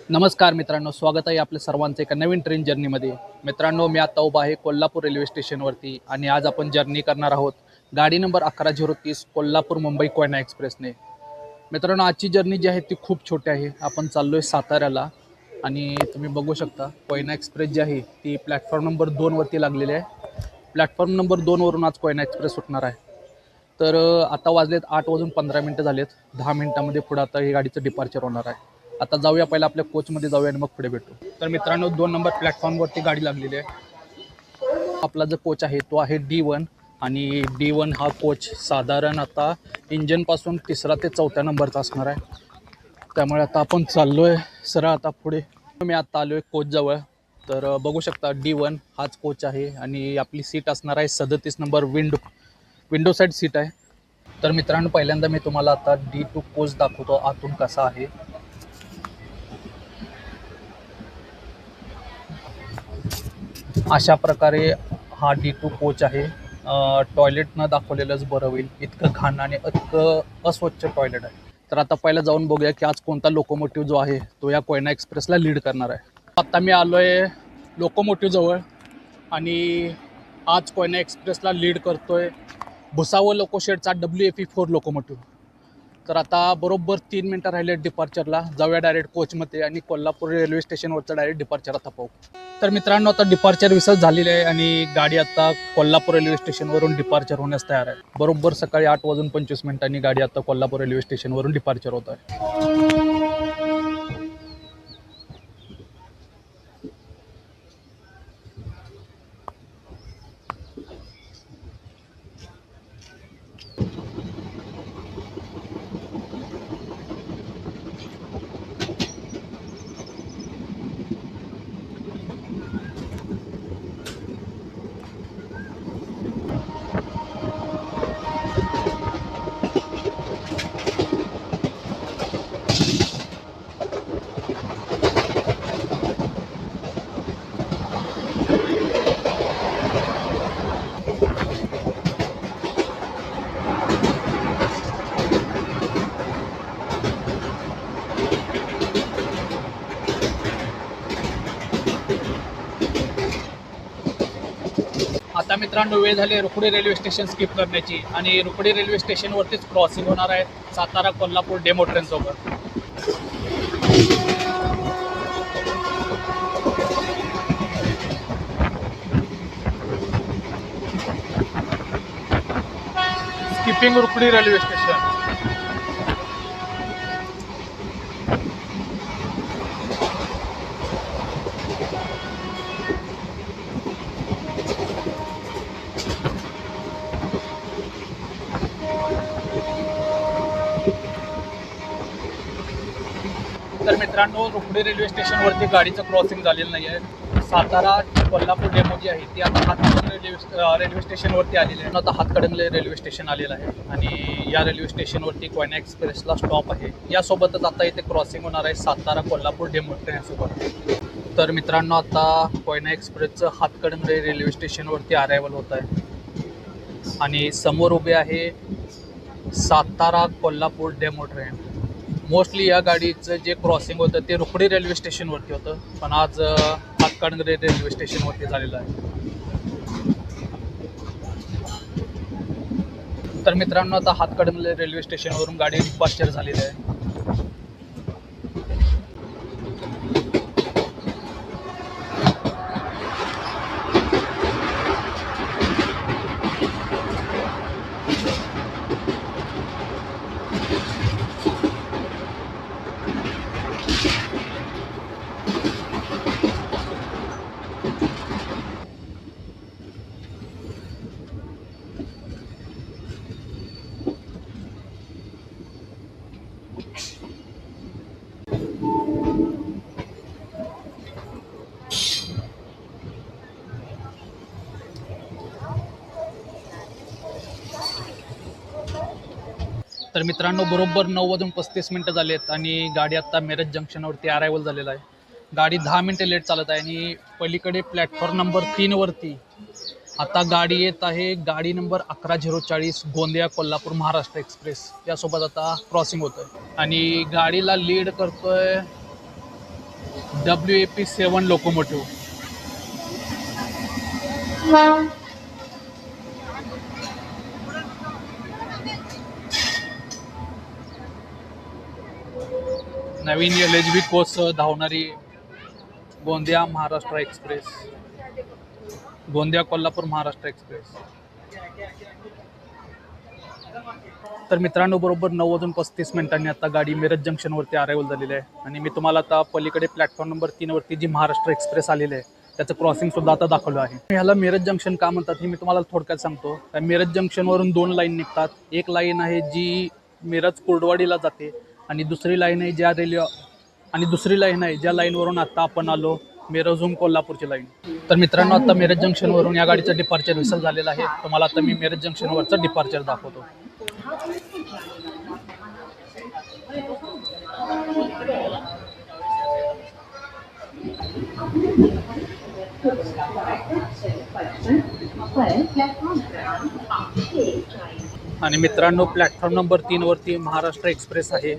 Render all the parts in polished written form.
नमस्कार मित्रांनो, स्वागत आहे आपल्या सर्वांचं एका नवीन ट्रेन जर्नीमध्ये. मित्रांनो, मी आता उभा आहे कोल्हापूर रेल्वे स्टेशनवरती आणि आज आपण जर्नी करणार आहोत गाडी नंबर 11:30 कोल्हापूर मुंबई कोयना एक्सप्रेसने. मित्रांनो, आजची जर्नी जी आहे ती खूप छोटी आहे. आपण चाललो आहे साताऱ्याला आणि तुम्ही बघू शकता कोयना एक्सप्रेस जी आहे ती प्लॅटफॉर्म नंबर 2वरती लागलेली आहे. प्लॅटफॉर्म नंबर 2वरून आज कोयना एक्सप्रेस सुटणार आहे. तर आता वाजलेत 8:15 झालेत. 10 मिनिटांमध्ये पुढे आता ही गाडीचं डिपार्चर होणार आहे. आता जाऊया, पहिला आपल्या कोचमध्ये जाऊया आणि मग पुढे भेटू. तर मित्रांनो, 2 नंबर प्लॅटफॉर्मवरती गाडी लागलेली आहे. आपला जो कोच आहे तो आहे D1 आणि D1 हा कोच साधारण आता इंजनपासून 3रा ते 4थ्या नंबरचा असणार आहे. त्यामुळे आता आपण चाललो आहे सरळ आता पुढे. मी आता आलो आहे कोचजवळ. तर बघू शकता D1 हाच कोच आहे आणि आपली सीट असणार आहे 37 नंबर विंडो साईड सीट आहे. तर मित्रांनो, पहिल्यांदा मी तुम्हाला आता D2 कोच दाखवतो आतून कसा आहे. अशा प्रकारे हा D2 कोच आहे. टॉयलेट न दाखवलेलंच बरं होईल, इतकं घाण आणि इतकं अस्वच्छ टॉयलेट आहे. तर आता पहिला जाऊन बघूया की आज कोणता लोकोमोटिव्ह जो आहे तो या कोयना एक्सप्रेसला लीड करणार आहे. आता मी आलो आहे लोकोमोटिव्हजवळ आणि आज कोयना एक्सप्रेसला लीड करतोय भुसावळ लोकोशेडचा WFE4 लोकोमोटिव्ह. तर आता बरोबर 3 मिनटं राहिले डिपार्चरला. जाऊया डायरेक्ट कोचमध्ये आणि कोल्हापूर रेल्वे स्टेशनवरचं डायरेक्ट डिपार्चर आता पाहू. तर मित्रांनो, आता डिपार्चर विसर्ज झालेले आहे आणि गाडी आता कोल्हापूर रेल्वे स्टेशनवरून डिपार्चर होण्यास तयार आहे. बरोबर सकाळी 8:25 गाडी आता कोल्हापूर रेल्वे स्टेशनवरून डिपार्चर होत आहे. आता मित्रांनो, वेळ झाली रुकडी रेल्वे स्टेशन स्किप करण्याची आणि रुकडी रेल्वे स्टेशनवरतीच क्रॉसिंग होणार आहे सातारा कोल्हापूर डेमो ट्रेन सोबत. Skipping Rukdi railway station. तर मित्रांनो, रुकडी रेल्वे स्टेशनवरती गाडीचं क्रॉसिंग झालेलं नाही आहे. सातारा कोल्हापूर डेमो जी आहे ती आता हातकणंगले रेल्वे स्टेशनवरती आलेली आहे. आता हातकणंगले रेल्वे स्टेशन आलेलं आहे आणि या रेल्वे स्टेशनवरती कोयना एक्सप्रेसला स्टॉप आहे. यासोबतच आता इथे क्रॉसिंग होणार आहे सातारा कोल्हापूर डेमो ट्रेनसोबत. तर मित्रांनो, आता कोयना एक्सप्रेसचं हातकणंगले रेल्वे स्टेशनवरती अरायवल होत आहे आणि समोर उभे आहे Satara Kolhapur demo train. Mostly या गाडीचं जे क्रॉसिंग होतं ते रुकडी रेल्वे स्टेशनवरती होतं, पण आज हातकणंगले रेल्वे स्टेशनवरती झालेलं आहे. तर मित्रांनो, आता हातकणंगले रेल्वे स्टेशनवरून गाडी डिपार्चर झालेली आहे. तर मित्रांनो, बरोबर 9:35 झालेत आणि गाडी आता मिरज जंक्शनवरती अरायवल झालेला आहे. गाडी 10 मिनटं लेट चालत आहे आणि पलीकडे प्लॅटफॉर्म नंबर 3वरती आता गाडी येत आहे, गाडी नंबर 11:40 गोंदिया कोल्हापूर महाराष्ट्र एक्सप्रेस. यासोबत आता क्रॉसिंग होतं आणि गाडीला लीड करतोय WAP7 लोकोमोटिव्ह. नवीन LHB कोचसह धावणारी गोंदिया महाराष्ट्र एक्सप्रेस, गोंदिया कोल्हापूर महाराष्ट्र एक्सप्रेस. तर मित्रांनो, बरोबर 9:35 आता गाडी मिरज जंक्शनवरती अरायवल झालेली आहे आणि मी तुम्हाला आता पलीकडे प्लॅटफॉर्म नंबर 3 वरती जी महाराष्ट्र एक्सप्रेस आलेली आहे त्याचं क्रॉसिंग सुद्धा आता दाखवलं आहे. ह्याला मिरज जंक्शन का म्हणतात हे मी तुम्हाला थोडक्यात सांगतो. मिरज जंक्शनवरून 2 लाईन निघतात. एक लाईन आहे जी मिरज कुर्डवाडीला जाते आणि दुसरी लाईन आहे ज्या लाईनवरून आता आपण आलो, मिरजहून कोल्हापूरची लाईन. तर मित्रांनो, आता मिरज जंक्शनवरून या गाडीचं डिपार्चर रिसल झालेलं आहे. तुम्हाला आता मी मिरज जंक्शनवरचं डिपार्चर दाखवतो. आणि मित्रांनो, प्लॅटफॉर्म नंबर 3 वरती महाराष्ट्र एक्सप्रेस आहे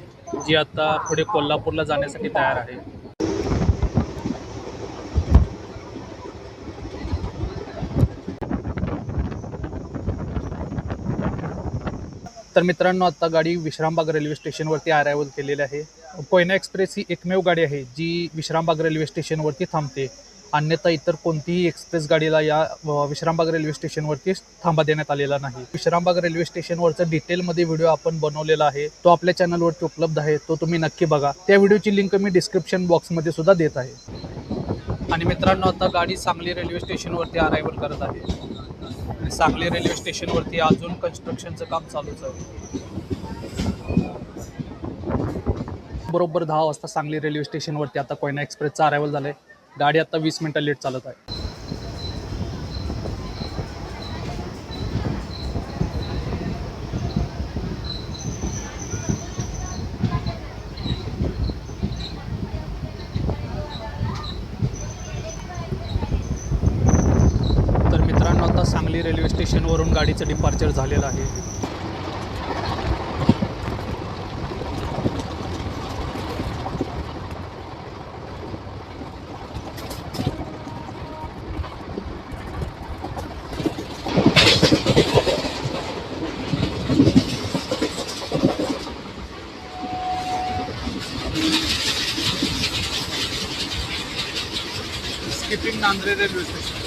जी आता पुढे कोल्हापूरला जाण्यासाठी तयार आहे. तर मित्रांनो, आता गाडी विश्रामबाग रेल्वे स्टेशनवरती अरायवल केलेली आहे. कोयना एक्सप्रेस ही एकमेव गाडी आहे जी विश्रामबाग रेल्वे स्टेशनवरती थांबते. अन्यथा इतर कोणतीही एक्सप्रेस गाडीला या विश्रामबाग रेल्वे स्टेशनवरती थांबा देण्यात आलेला नाही. विश्रामबाग रेल्वे स्टेशनवरचा डिटेलमध्ये व्हिडिओ आपण बनवलेला आहे, तो आपल्या चॅनलवरती उपलब्ध आहे, तो तुम्ही नक्की बघा. त्या व्हिडिओची लिंक मी डिस्क्रिप्शन बॉक्समध्ये सुद्धा देत आहे. आणि मित्रांनो, आता गाडी सांगली रेल्वे स्टेशनवरती अरायवल करत आहे. सांगली रेल्वे स्टेशनवरती अजून कन्स्ट्रक्शनचं काम चालूच आहे. बरोबर 10 वाजता सांगली रेल्वे स्टेशनवरती आता कोयना एक्सप्रेसचा अरायवल झालं आहे. गाडी आता 20 मिनिटं लेट चालत आहे. तर मित्रांनो, आता सांगली रेल्वे स्टेशनवरून गाडीचं डिपार्चर झालेलं आहे. Skipping Nandre railway station.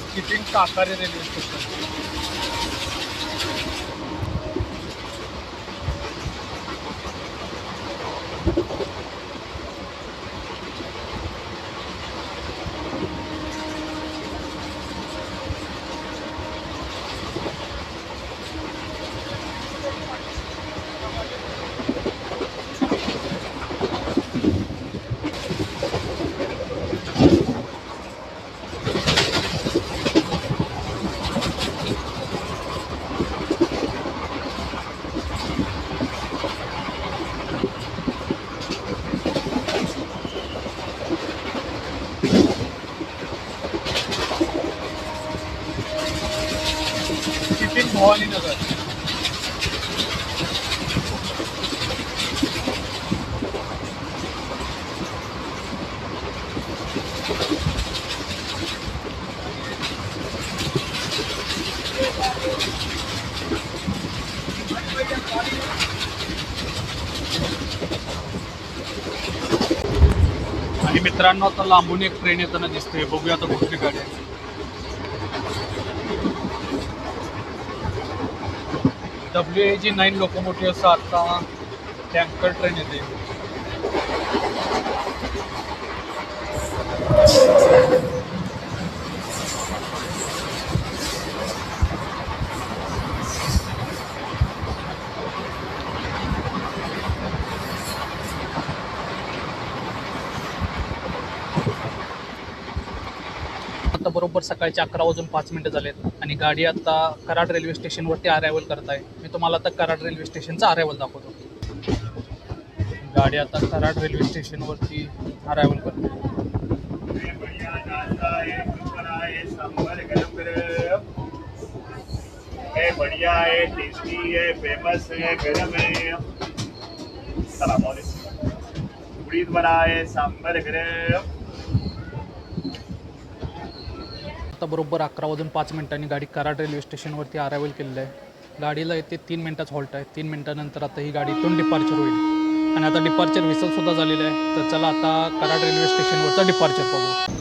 Skipping Kakare railway station. Skipping Bhavaninagar. आणि मित्रांनो, आता लांबून एक ट्रेन येताना दिसते. बघूया आता कुठली गाडी आहे. WAG9 लोकोमोटिव्हचा आता टँकर ट्रेन येते. बरोबर सकाळचे 11:05 झालेत आणि गाडी आता कराड रेल्वे स्टेशनवरती अरायवल करत आहे. मी तुम्हाला आता कराड रेल्वे स्टेशनचा अरायवल दाखवतो. गाडी आता कराड रेल्वे स्टेशनवरती अरायवल करते. बढ़िया है, टेस्टी है, फेमस है, गरम है। सलाम वालेकुम। उड़ीद बड़ा है, सांबर गरम। आता बरोबर 11:05 गाडी कराड रेल्वे स्टेशनवरती अरायवल केलेलं आहे. गाडीला येते 3 मिनिटाचा हॉल्ट आहे. 3 मिनिटानंतर आता ही गाडी इथून डिपार्चर होईल आणि आता डिपार्चर विसलसुद्धा झालेलं आहे. तर चला आता कराड रेल्वे स्टेशनवरचा डिपार्चर बघू.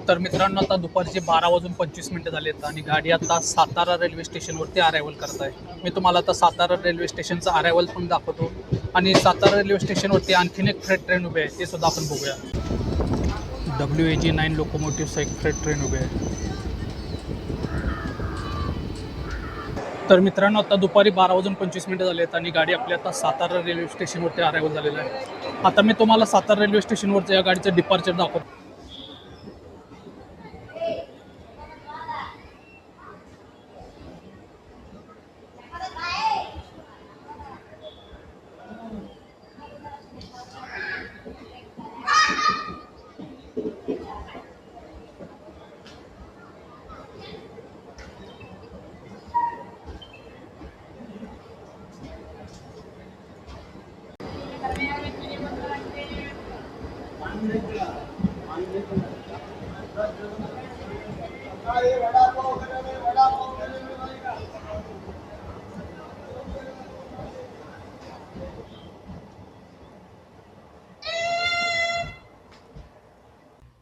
तर मित्रांनो आता दुपारचे 12:25 झालेत आणि गाडी आता सातारा रेल्वे स्टेशनवरती अरायवल करत आहे. मी तुम्हाला आता सातारा रेल्वे स्टेशनचा अरायवल पण दाखवतो आणि सातारा रेल्वे स्टेशनवरती आणखीन एक फ्रेट ट्रेन उभी आहे ते सुद्धा आपण बघूया. WAG9 लोकोमोटिव्हचा एक फ्रेट ट्रेन उभी आहे. तर मित्रांनो आता दुपारी 12:25 झालेत आणि गाडी आपली आता सातारा रेल्वे स्टेशनवरती अरायवल झालेलं आहे. आता मी तुम्हाला सातारा रेल्वे स्टेशनवरचं या गाडीचं डिपार्चर दाखवतो.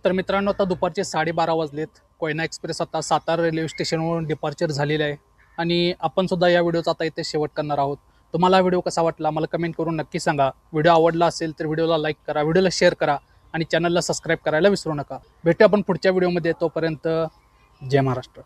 तर मित्रांनो आता दुपारचे 12:30 वाजलेत. कोयना एक्सप्रेस आता सातारा रेल्वे स्टेशनवरून डिपार्चर झालेलं आहे आणि आपण सुद्धा या व्हिडिओचा आता इथे शेवट करणार आहोत. तुम्हाला हा व्हिडिओ कसा वाटला मला कमेंट करून नक्की सांगा. व्हिडिओ आवडला असेल तर व्हिडिओला लाईक करा, व्हिडिओला शेअर करा आणि चॅनलला सबस्क्राईब करायला विसरू नका. भेटू आपण पुढच्या व्हिडिओमध्ये. तोपर्यंत जय महाराष्ट्र.